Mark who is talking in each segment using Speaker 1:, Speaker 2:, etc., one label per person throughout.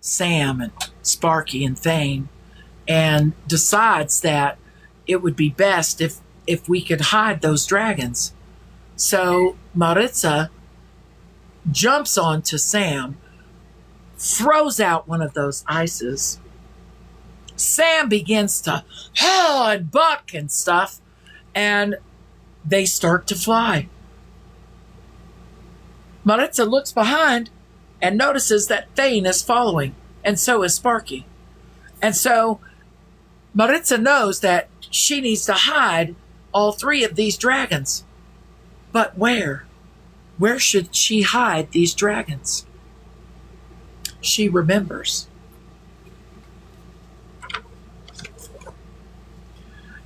Speaker 1: Sam and Sparky and Thane, and decides that it would be best if we could hide those dragons. So Maritza jumps onto Sam, throws out one of those ices. Sam begins to and buck and stuff, and they start to fly. Maritza looks behind and notices that Thane is following, and so is Sparky. And so Maritza knows that she needs to hide all three of these dragons. But where? Where should she hide these dragons? She remembers.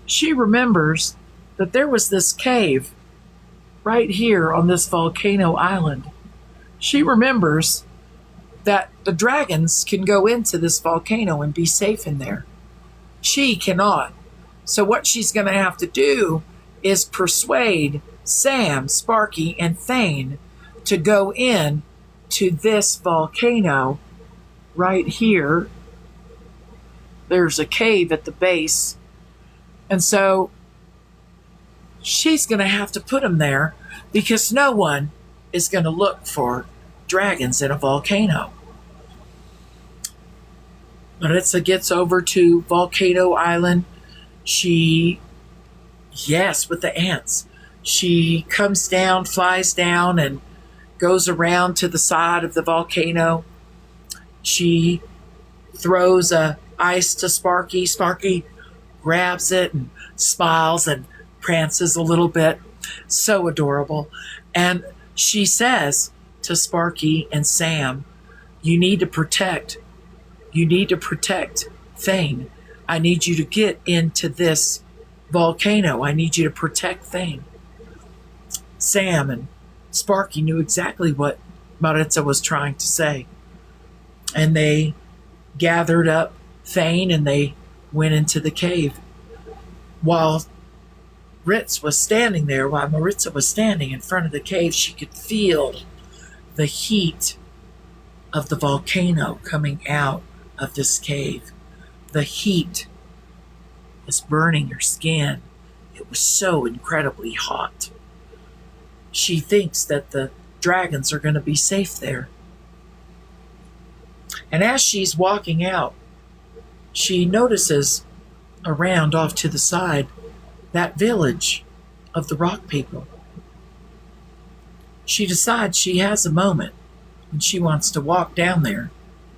Speaker 1: She remembers that there was this cave right here on this volcano island. She remembers that the dragons can go into this volcano and be safe in there. She cannot. So what she's going to have to do is persuade Sam, Sparky, and Thane to go in to this volcano right here. There's a cave at the base. And so she's going to have to put them there because no one is going to look for dragons in a volcano. Maritza gets over to Volcano Island. With the ants. She comes down, flies down, and goes around to the side of the volcano. She throws ice to Sparky. Sparky grabs it and smiles and prances a little bit. So adorable. And she says to Sparky and Sam, you need to protect Thane. I need you to get into this volcano. I need you to protect Thane. Sam and Sparky knew exactly what Maritza was trying to say. And they gathered up Thane and they went into the cave. While Maritza was standing in front of the cave, she could feel the heat of the volcano coming out of this cave. The heat was burning her skin. It was so incredibly hot. She thinks that the dragons are going to be safe there. And as she's walking out, she notices around off to the side that village of the rock people. She decides she has a moment and she wants to walk down there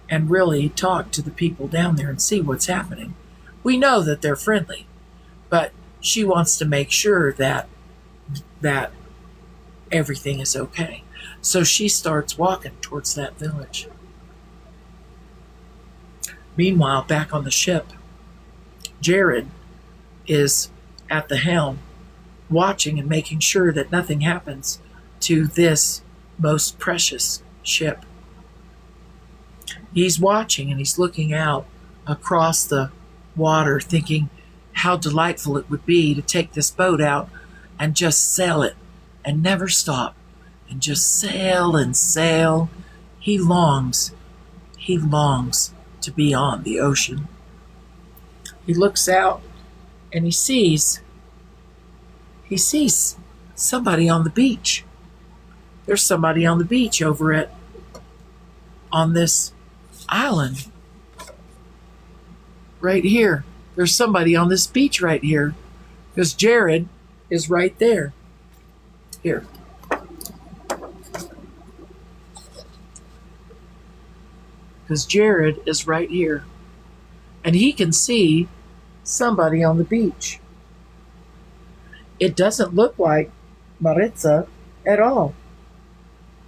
Speaker 1: and really talk to the people down there and see what's happening. We know that they're friendly, but she wants to make sure that everything is okay. So she starts walking towards that village. Meanwhile, back on the ship, Jared is at the helm, watching and making sure that nothing happens to this most precious ship. He's watching and he's looking out across the water, thinking how delightful it would be to take this boat out and just sail it and never stop and just sail and sail. He longs to be on the ocean. He looks out and he sees somebody on the beach. There's somebody on the beach on this island right here. There's somebody on this beach right here because Jared is right there. Here. Because Jared is right here. And he can see somebody on the beach. It doesn't look like Maritza at all.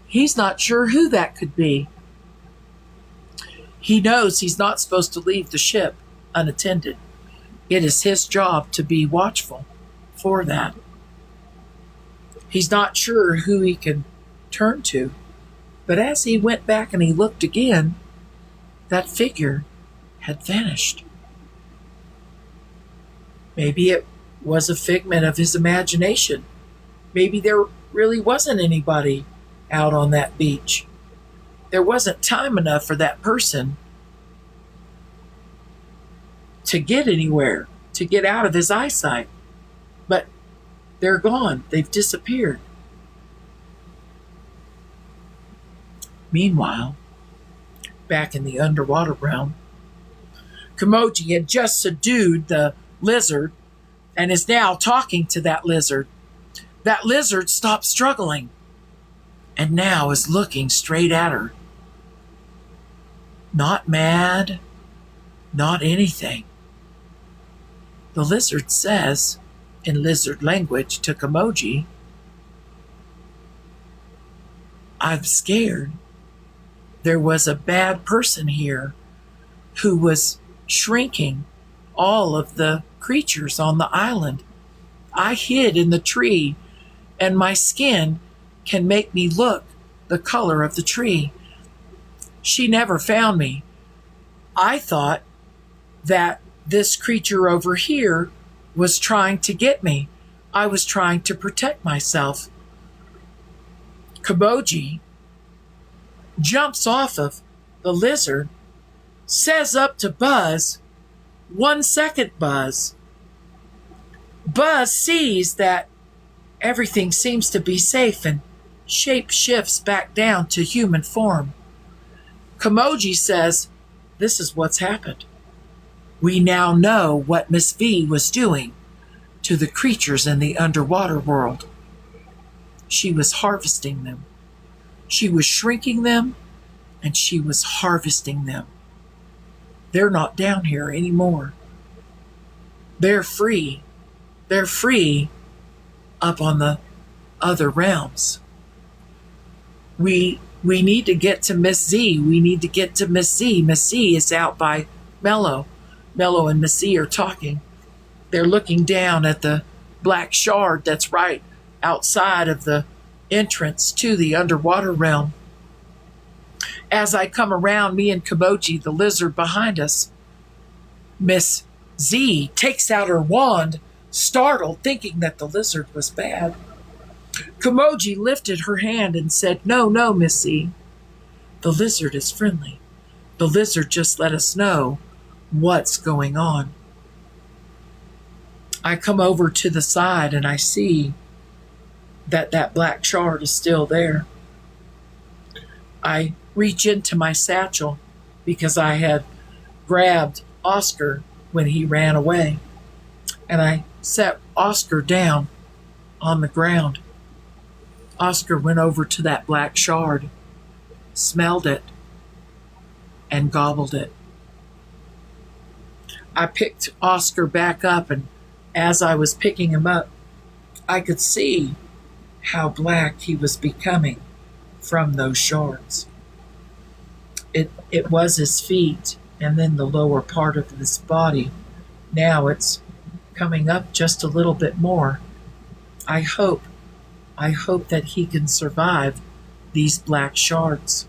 Speaker 1: He's not sure who that could be. He knows he's not supposed to leave the ship unattended. It is his job to be watchful for that. He's not sure who he can turn to. But as he went back and he looked again, that figure had vanished. Maybe it was a figment of his imagination. Maybe there really wasn't anybody out on that beach. There wasn't time enough for that person to get anywhere, to get out of his eyesight. But they're gone. They've disappeared. Meanwhile, back in the underwater realm, Kamoji had just subdued the lizard and is now talking to that lizard. That lizard stopped struggling and now is looking straight at her. Not mad, not anything. The lizard says, in lizard language to Kamoji, "I'm scared. There was a bad person here who was shrinking all of the creatures on the island. I hid in the tree, and my skin can make me look the color of the tree. She never found me. I thought that this creature over here was trying to get me. I was trying to protect myself." Kamoji jumps off of the lizard, says up to Buzz, "1 second, Buzz." Buzz sees that everything seems to be safe and shape shifts back down to human form. Kamoji says, "This is what's happened. We now know what Miss V was doing to the creatures in the underwater world. She was harvesting them. She was shrinking them, and she was harvesting them. They're not down here anymore. They're free. They're free up on the other realms. We need to get to Miss Z. We need to get to Miss Z. Miss Z is out by Mello. Mello and Miss Z are talking. They're looking down at the black shard that's right outside of the entrance to the underwater realm. As I come around, me and Kamoji, the lizard behind us, Miss Z takes out her wand, startled, thinking that the lizard was bad. Kamoji lifted her hand and said, "No, no, Miss Z. The lizard is friendly. The lizard just let us know what's going on." I come over to the side and I see that black shard is still there. I reach into my satchel because I had grabbed Oscar when he ran away, and I set Oscar down on the ground. Oscar went over to that black shard, smelled it, and gobbled it. I picked Oscar back up, and as I was picking him up, I could see how black he was becoming from those shards. It was his feet and then the lower part of his body. Now it's coming up just a little bit more. I hope that he can survive these black shards.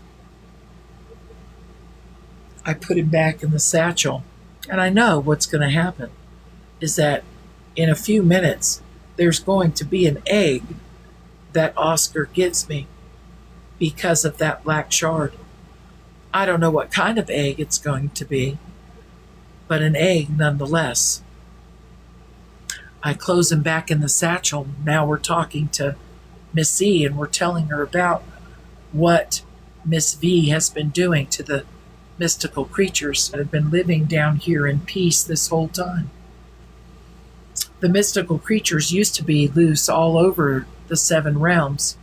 Speaker 1: I put him back in the satchel, and I know what's going to happen is that in a few minutes there's going to be an egg that Oscar gives me because of that black shard. I don't know what kind of egg it's going to be, but an egg nonetheless. I close him back in the satchel. Now we're talking to Miss Z, and we're telling her about what Miss V has been doing to the mystical creatures that have been living down here in peace this whole time. The mystical creatures used to be loose all over the 7 realms,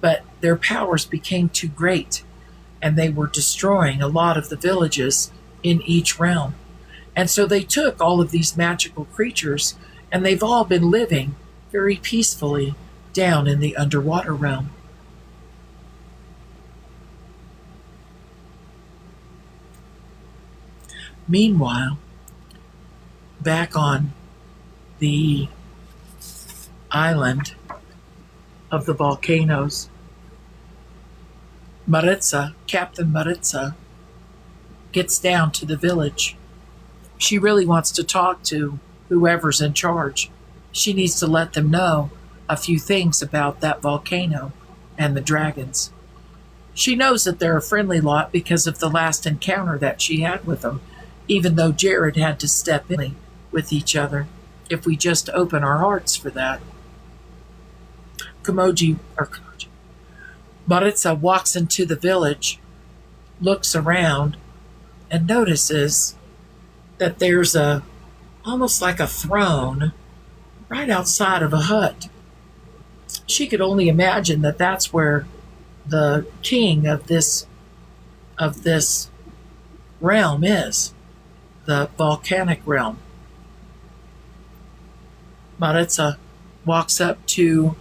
Speaker 1: but their powers became too great, and they were destroying a lot of the villages in each realm. And so they took all of these magical creatures, and they've all been living very peacefully down in the underwater realm. Meanwhile, back on the island of the volcanoes, Maritza, Captain Maritza, gets down to the village. She really wants to talk to whoever's in charge. She needs to let them know a few things about that volcano and the dragons. She knows that they're a friendly lot because of the last encounter that she had with them even though Jared had to step in with each other. If we just open our hearts for that. Maritza walks into the village, looks around, and notices that there's almost like a throne right outside of a hut. She could only imagine that that's where the king of this realm is, the volcanic realm. Maritza walks up to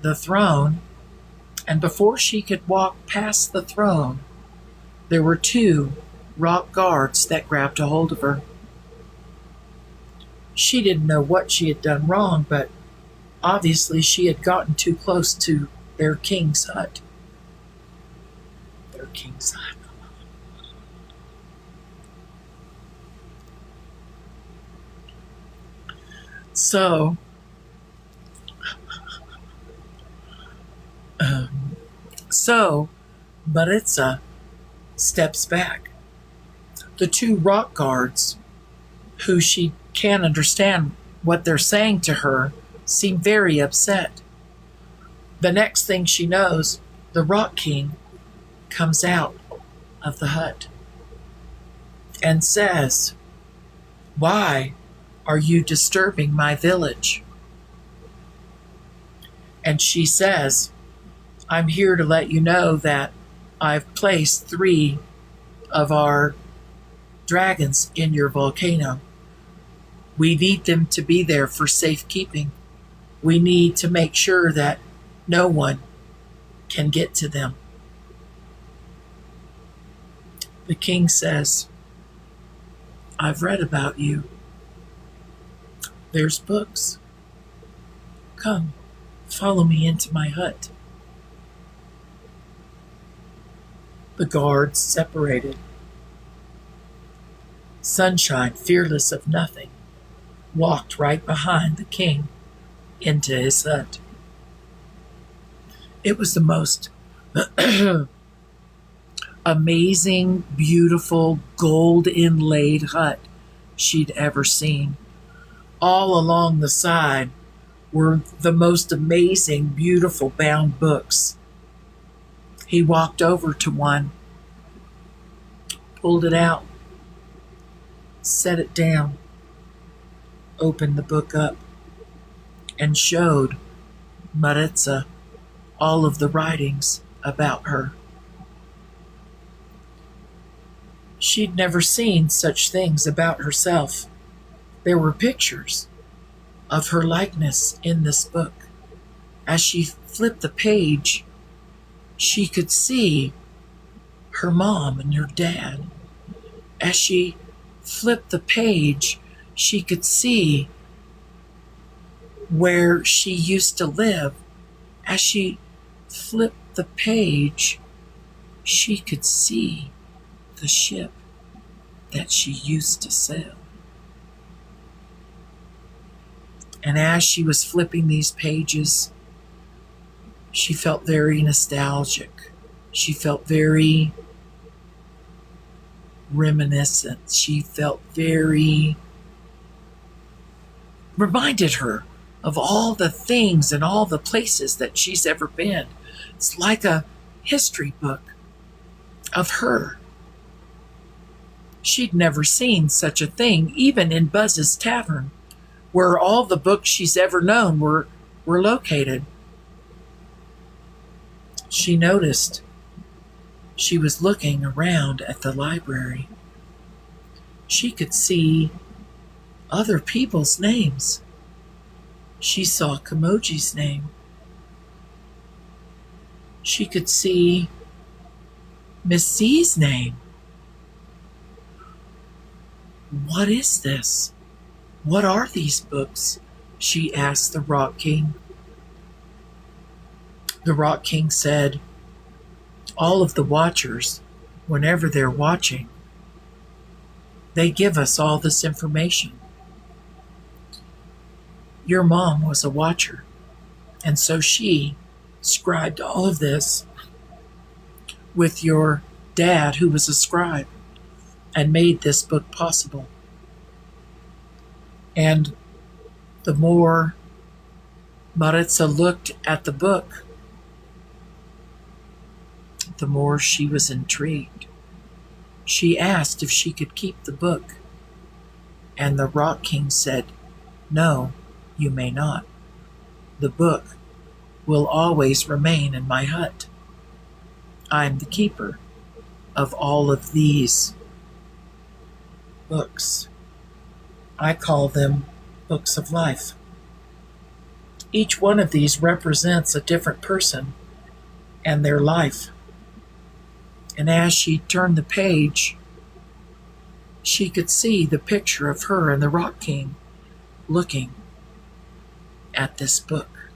Speaker 1: the throne, and before she could walk past the throne, there were two rock guards that grabbed a hold of her. She didn't know what she had done wrong, but obviously she had gotten too close to their king's hut. Their king's hut. So Maritza steps back. The two rock guards, who she can't understand what they're saying to her, seem very upset. The next thing she knows, the Rock King comes out of the hut and says, "Why are you disturbing my village?" And she says, "I'm here to let you know that I've placed 3 of our dragons in your volcano. We need them to be there for safekeeping. We need to make sure that no one can get to them." The king says, "I've read about you. There's books. Come, follow me into my hut." The guards separated. Sunshine, fearless of nothing, walked right behind the king into his hut. It was the most amazing, beautiful, gold inlaid hut she'd ever seen. All along the side were the most amazing, beautiful bound books. He walked over to one, pulled it out, set it down, opened the book up, and showed Maritza all of the writings about her. She'd never seen such things about herself. There were pictures of her likeness in this book. As she flipped the page, she could see her mom and her dad. As she flipped the page, she could see where she used to live. As she flipped the page, she could see the ship that she used to sail. And as she was flipping these pages, she felt very nostalgic. She felt very reminiscent. She felt very, reminded her of all the things and all the places that she's ever been. It's like a history book of her. She'd never seen such a thing, even in Buzz's Tavern, where all the books she's ever known were located. She noticed she was looking around at the library. She could see other people's names. She saw Kamoji's name. She could see Miss C's name. "What is this? What are these books?" she asked the Rock King. The Rock King said, "All of the Watchers, whenever they're watching, they give us all this information. Your mom was a Watcher, and so she scribed all of this with your dad, who was a scribe. and made this book possible. And the more Maritza looked at the book, the more she was intrigued. She asked if she could keep the book, and the Rock King said, "No, you may not. The book will always remain in my hut. I'm the keeper of all of these books. I call them books of life. Each one of these represents a different person and their life." And as she turned the page, she could see the picture of her and the Rock King looking at this book.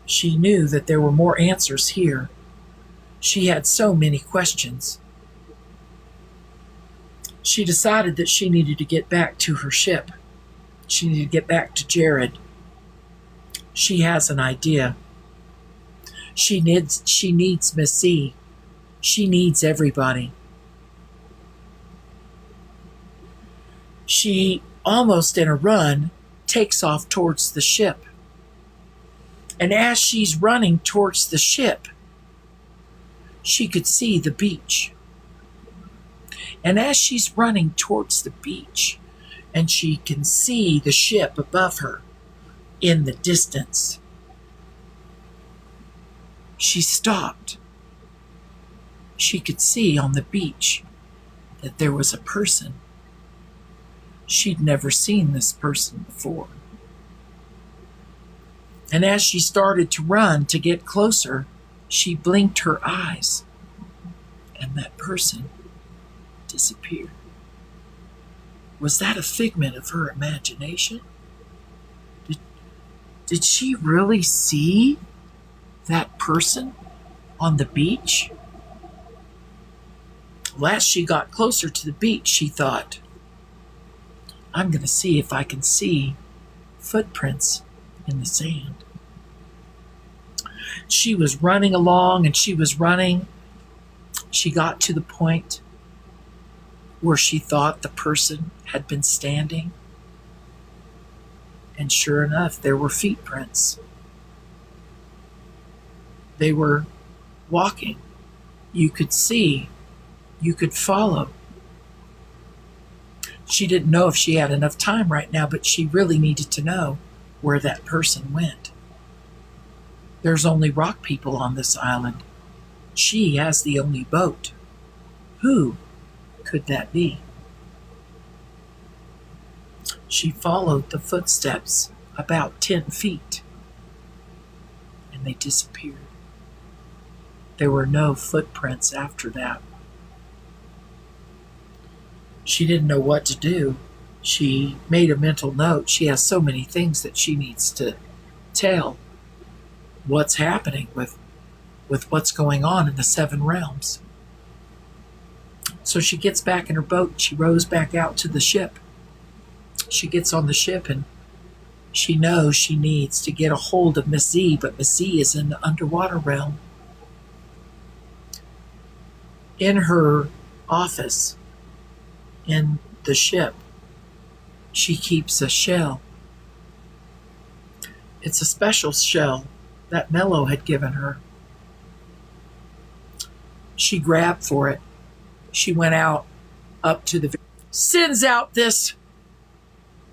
Speaker 1: She knew that there were more answers here. She had so many questions. She decided that she needed to get back to her ship. She needed to get back to Jared. She has an idea. She needs Miss C. She needs everybody. She, almost in a run, takes off towards the ship. And as she's running towards the ship, she could see the beach. And as she's running towards the beach, and she can see the ship above her in the distance, she stopped. She could see on the beach that there was a person. She'd never seen this person before. And as she started to run to get closer, she blinked her eyes, and that person disappeared. Was that a figment of her imagination? Did she really see that person on the beach? Well, as she got closer to the beach, she thought, I'm going to see if I can see footprints in the sand. She was running along and she was running. She got to the point where she thought the person had been standing. And sure enough, there were feet prints. They were walking. You could see, you could follow. She didn't know if she had enough time right now, but she really needed to know where that person went. There's only rock people on this island. She has the only boat. Who could that be? She followed the footsteps about 10 feet, and they disappeared. There were no footprints after that. She didn't know what to do. She made a mental note. She has so many things that she needs to tell. What's happening with what's going on in the 7 realms. So she gets back in her boat. She rows back out to the ship. She gets on the ship and she knows she needs to get a hold of Miss Z, but Miss Z is in the underwater realm. In her office, in the ship, she keeps a shell. It's a special shell that Mello had given her. She grabbed for it. She went out up to the... sends out this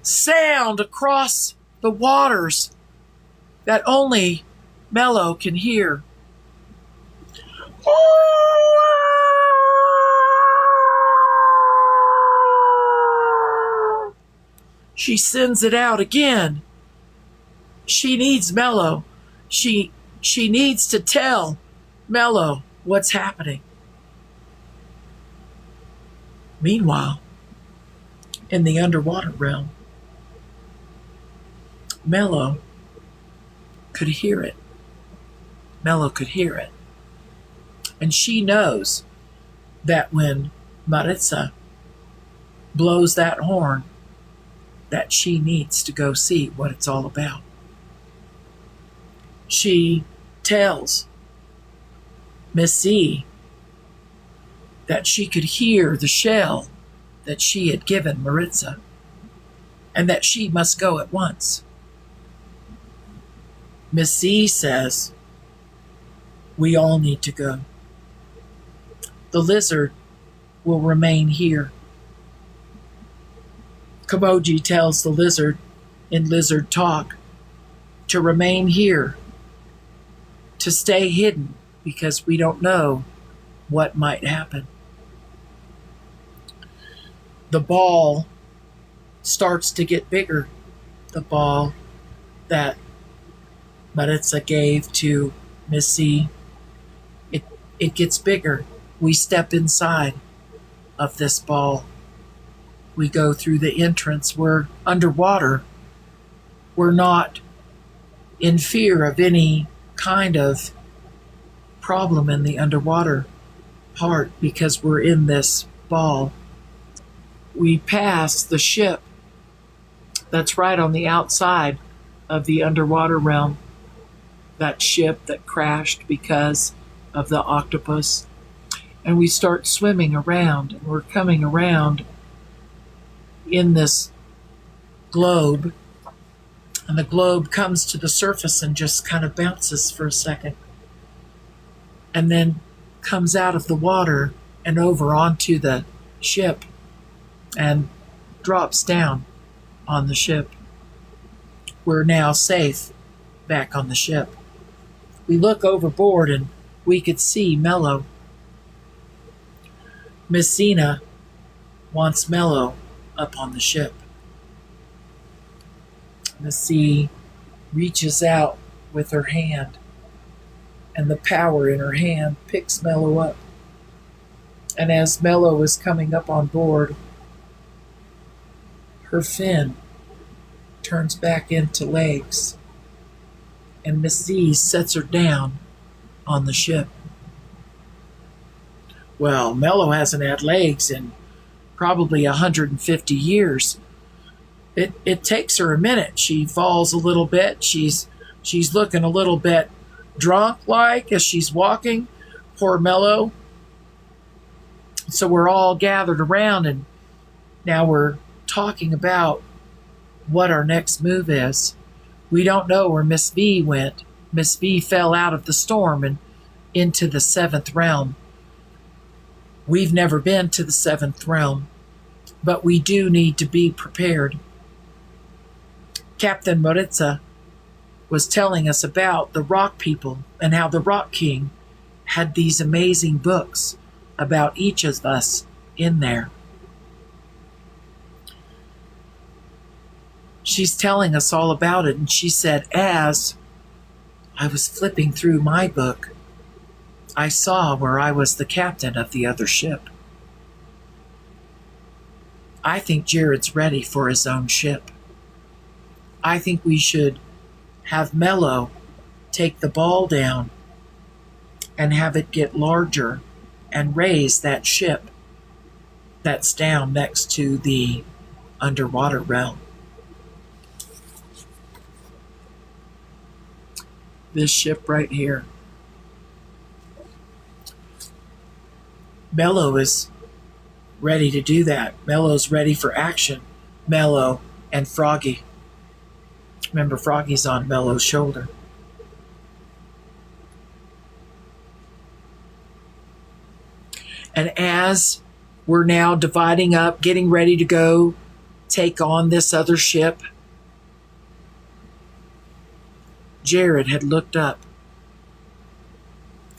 Speaker 1: sound across the waters that only Mello can hear. She sends it out again. She needs Mello. She needs to tell Mello what's happening. Meanwhile, in the underwater realm, Mello could hear it. Mello could hear it. And she knows that when Maritza blows that horn, that she needs to go see what it's all about. She tells Miss Z that she could hear the shell that she had given Maritza, and that she must go at once. Miss Z says, we all need to go. The lizard will remain here. Komoji tells the lizard in lizard talk to remain here, to stay hidden, because we don't know what might happen. The ball starts to get bigger. The ball that Maritza gave to Missy, it gets bigger. We step inside of this ball. We go through the entrance. We're underwater. We're not in fear of any kind of problem in the underwater part because we're in this ball. We pass the ship that's right on the outside of the underwater realm. That ship that crashed because of the octopus. And we start swimming around, and we're coming around in this globe. And the globe comes to the surface and just kind of bounces for a second. And then comes out of the water and over onto the ship and drops down on the ship. We're now safe back on the ship. We look overboard and we could see Mello. Miss Zena wants Mello up on the ship. Miss Z reaches out with her hand, and the power in her hand picks Mello up. And as Mello is coming up on board, her fin turns back into legs, and Miss Z sets her down on the ship. Well, Mello hasn't had legs in probably 150 years. It takes her a minute. She falls a little bit. She's looking a little bit drunk like as she's walking. Poor Mello. So we're all gathered around, and now we're talking about what our next move is. We don't know where Miss V went. Miss V fell out of the storm and into the seventh realm. We've never been to the seventh realm, but we do need to be prepared. Captain Maritza was telling us about the Rock People and how the Rock King had these amazing books about each of us in there. She's telling us all about it, and she said, as I was flipping through my book, I saw where I was the captain of the other ship. I think Jared's ready for his own ship. I think we should have Mello take the ball down and have it get larger and raise that ship that's down next to the underwater realm. This ship right here. Mello is ready to do that. Mello's ready for action. Mello and Froggy. Remember, Froggy's on Mello's shoulder. And as we're now dividing up, getting ready to go take on this other ship, Jared had looked up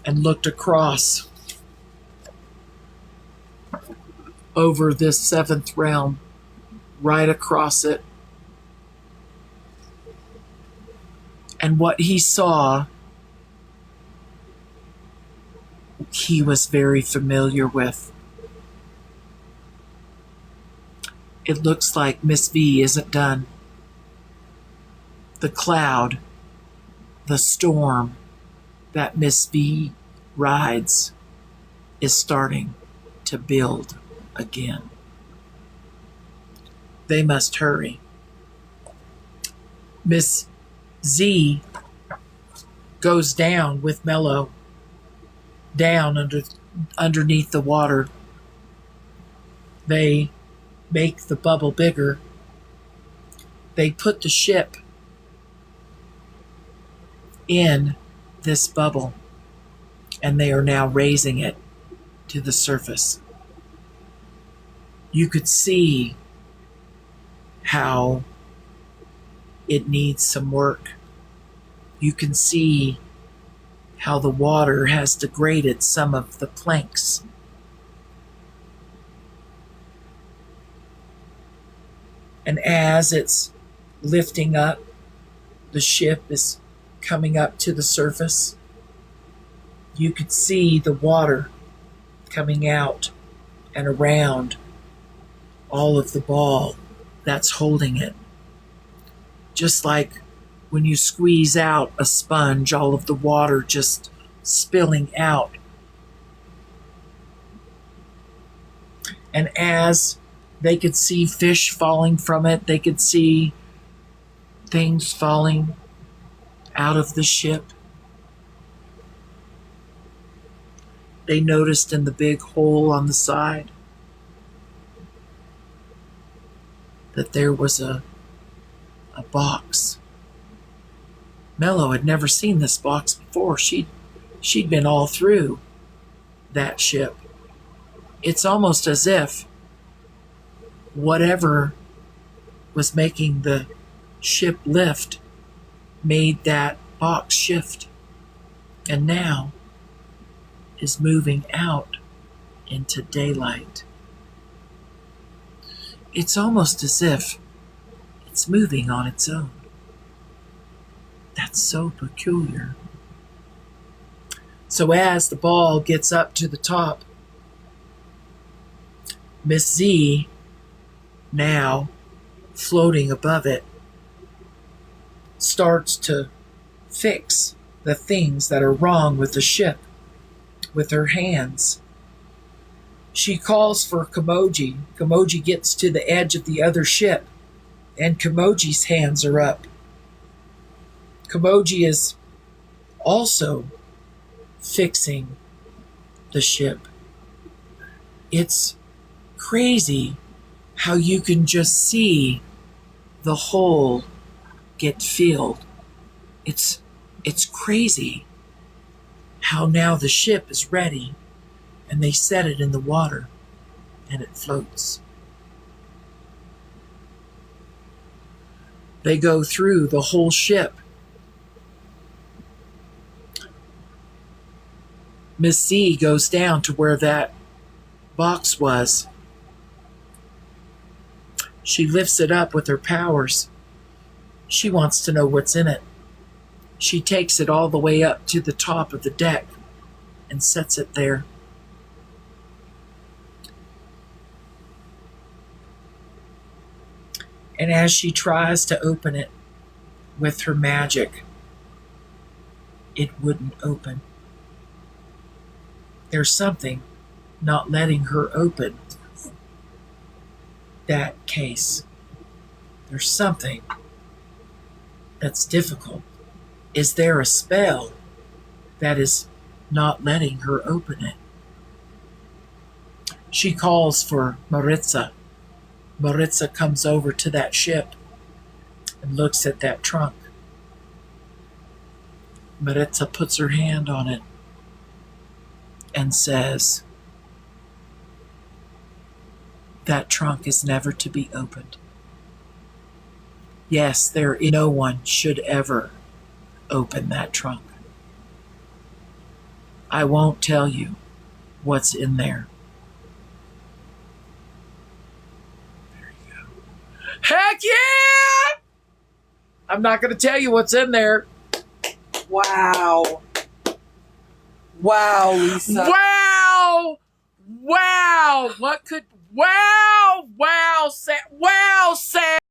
Speaker 1: and looked across over this seventh realm, right across it. And what he saw, he was very familiar with. It looks like Miss V isn't done. The cloud, the storm that Miss V rides is starting to build again. They must hurry. Miss Z goes down with Mello down underneath the water. They make the bubble bigger. They put the ship in this bubble, and they are now raising it to the surface. You could see how it needs some work. You can see how the water has degraded some of the planks. And as it's lifting up, the ship is coming up to the surface. You could see the water coming out and around all of the ball that's holding it. Just like when you squeeze out a sponge, all of the water just spilling out. And as they could see fish falling from it, they could see things falling out of the ship. They noticed in the big hole on the side that there was a box. Mello had never seen this box before. She'd been all through that ship. It's almost as if whatever was making the ship lift made that box shift, and now is moving out into daylight. It's almost as if it's moving on its own. That's so peculiar. So as the ball gets up to the top, Miss Z, now floating above it, starts to fix the things that are wrong with the ship with her hands. She calls for Kamoji. Kamoji gets to the edge of the other ship, and Kamoji's hands are up. Kamoji is also fixing the ship. It's crazy how you can just see the hole get filled. It's crazy how now the ship is ready, and they set it in the water and it floats. They go through the whole ship. Miss C goes down to where that box was. She lifts it up with her powers. She wants to know what's in it. She takes it all the way up to the top of the deck and sets it there. And as she tries to open it with her magic, it wouldn't open. There's something not letting her open that case. There's something that's difficult. Is there a spell that is not letting her open it? She calls for Maritza. Maritza comes over to that ship and looks at that trunk. Maritza puts her hand on it and says, "That trunk is never to be opened. Yes, no one should ever open that trunk. I won't tell you what's in there." There you go. Heck yeah! I'm not going to tell you what's in there.
Speaker 2: Wow. Wow, Lisa.
Speaker 1: Wow! Wow! Wow, Sam!